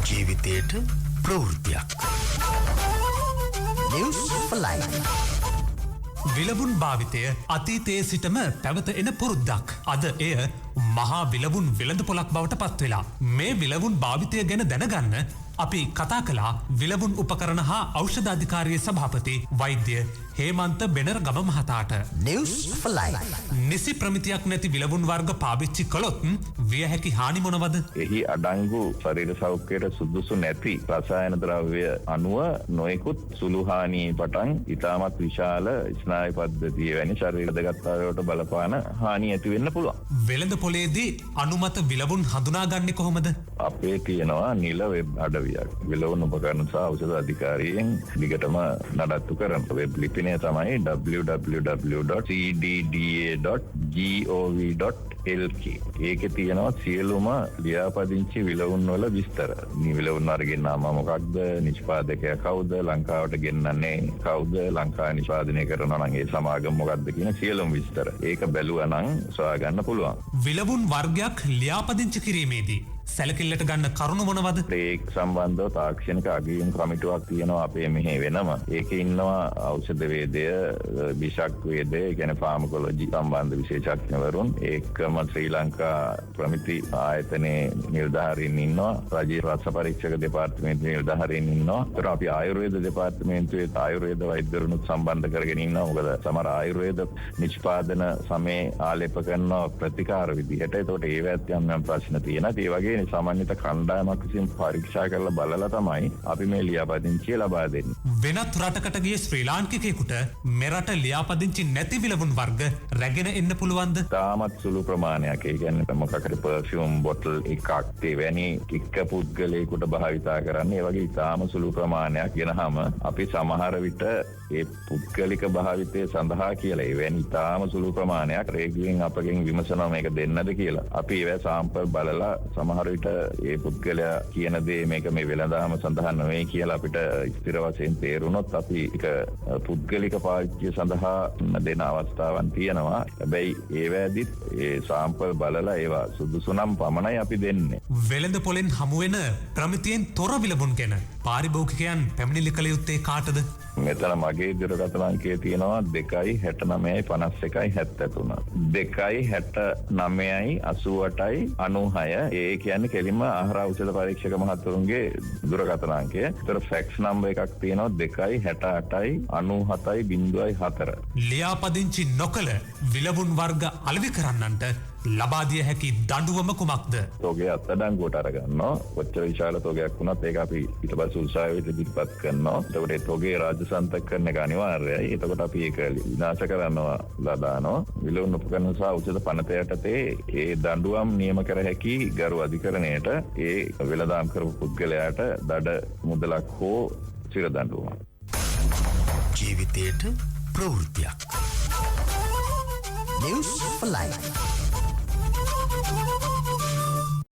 ජීවිතයට ප්‍රවෘත්තියක්. News for Life. විලවුන් භාවිතය අතීතයේ සිටම පැවත එන පුරුද්දක්. අද එය මහා විලවුන් වෙළඳපොළක් බවට පත්වෙලා. මේ විලවුන් භාවිතය ගැන දැනගන්න අපි කතා කළා විලවුන් උපකරණ හා ඖෂධ අධිකාරියේ සභාපති වෛද්‍ය හේමන්ත බෙනරගම මහතාට. News for Life. නිසි ප්‍රමිතියක් නැති විලවුන් වර්ග පාවිච්චි කළොත් විය හැකි හානි මොනවද? එහි අඩංගු ශරීර සෞඛ්‍යයට සුදුසු නැති රසායන ද්‍රව්‍ය අනුව නොයෙකුත් සුළු හානි පටන් ඉතාමත් විශාල ස්නායු පද්ධතිය වැනි ශරීර දගත්තාවයට බලපාන හානි ඇති වෙන්න පුළුවන්. වෙළඳ පොලේදී අනුමත විලවුන් හඳුනාගන්නේ කොහොමද? අපේ තියෙනවා නිල වෙබ් අඩවියක්. විලවුන් උපකරණ සහ ඖෂධ අධිකාරියෙන් දිගටම නඩත්තු කරන වෙබ් ලිපිනය තමයි www.cdda.gov.lk. ඒකේ තියෙනවා සියලුම ලියාපදිංචි විලවුන් වල විස්තර. මේ විලවුන් වර්ගයේ නාම මොකක්ද? නිෂ්පාදකයා කවුද? ලංකාවට ගෙන්නන්නේ කවුද? ලංකාව නිෂ්පාදනය කරනවා නම් ඒ සමාගම මොකක්ද කියන සියලුම විස්තර. ඒක බැලුවා නම් සොයා ගන්න පුළුවන්. විලවුන් වර්ගයක් ලියාපදිංචි කිරීමේදී සැලකිල්ලට ගන්න කරුණු මොනවද? ඒක සම්බන්ධව තාක්ෂණික අගයුම් කමිටුවක් තියෙනවා අපේ මෙහි වෙනම. ඒකේ ඉන්නවා ඖෂධ වේදය, බිෂක් වේදය, කියන්නේ ෆාමකොලොජි සම්බන්ධ විශේෂඥවරුන්. ඒකම ශ්‍රී ලංකා ප්‍රමිති ආයතනයේ නිලධාරීන් ඉන්නවා. රජයේ රස පරීක්ෂක දෙපාර්තමේන්තුවේ නිලධාරීන් ඉන්නවා. ඒතර අපි ආයුර්වේද දෙපාර්තමේන්තුවේ ආයුර්වේද වෛද්‍යවරුනුත් සම්බන්ධ කරගෙන ඉන්නවා. මොකද සමහර ආයුර්වේද නිෂ්පාදන සමේ ආලේප කරන ප්‍රතිකාර විදිහට. ඒකට ඒවත් යම් ප්‍රශ්න තියෙනවා. ඒ වගේ සාමාන්‍යත කණ්ඩායමක් විසින් පරීක්ෂා කරලා බලලා තමයි අපි මේ ලියාපදිංචිය ලබා දෙන්නේ. වෙනත් රටකට ගිය ශ්‍රී ලාංකිකයෙකුට මෙරට ලියාපදිංචි නැති විලවුන් වර්ග රැගෙන එන්න පුළුවන්ද? තාමත් සුළු ප්‍රමාණයක්. ඒ කියන්නේ මොකක්ද පර්ෆියුම් බොටල් එකක් තෙවැනි එක්ක පුද්ගලයෙකුට භාවිතා කරන්නේ. ඒ වගේ තාම සුළු ප්‍රමාණයක් ගෙනහම අපි සමහර විට ඒ පුද්ගලික භාවිතය සඳහා කියලා එවැනි තාම සුළු ප්‍රමාණයක් රේගුවෙන් අපගෙන් විමසනවා මේක දෙන්නද කියලා. අපි ඒවා සාම්පල් බලලා සමහර විට ඒ පුද්ගලයා කියන දේ මේක මේ වෙළඳාම සඳහා නෙවෙයි කියලා අපිට ස්ථිර වශයෙන් තේරුනොත් අපි ඒක පුද්ගලික පාවිච්චිය සඳහා දෙන අවස්ථාවන් තියෙනවා. හැබැයි ඒවැදිත් ඒ සාම්පල් බලලා ඒවා සුදුසු නම් පමණයි අපි දෙන්නේ. වෙළඳ පොලෙන් හමු වෙන ප්‍රමිතියෙන් තොර විලවුන් ගැන පාරිභෝගිකයන් පැමිණිලි කළ යුත්තේ කාටද? මෙතන මගේ දුරකථන අංකය තියෙනවා 26973 26986 ඒ කියන්නේ කෙලින්ම ආහාර ඖෂධ පරීක්ෂක මහතුරුන්ගේ දුරකථන අංකය. ඒතර ෆැක්ස් නම්බර් එකක් තියෙනවා 2689704. ලියාපදිංචි නොකළ විලවුන් වර්ග අලෙවි කරන්නන්ට ලබා දිය හැකි දඬුවම කුමක්ද? තෝගේ අත්අඩංගුවට අරගන්නවා. කොච්චර විශාල තෝගයක් වුණත් ඒක අපි ඊට පස්සේ උත්සාහයට ඉදිරිපත් කරනවා. එතකොට ඒ තෝගේ රාජ්‍ය සන්තකරණ එක අනිවාර්යයි. එතකොට අපි ඒක විනාශ කරනවා දානවා. විලවුන් උපකරණ සහ ඖෂධ පනත යටතේ ඒ දඬුවම් නියම කර හැකි ගරු අධිකරණයට ඒ වෙළඳාම් කරපු පුද්ගලයාට දඩ මුදලක් හෝ සිර දඬුවමක්. ජීවිතයට ප්‍රවෘත්තියක්. News for Life.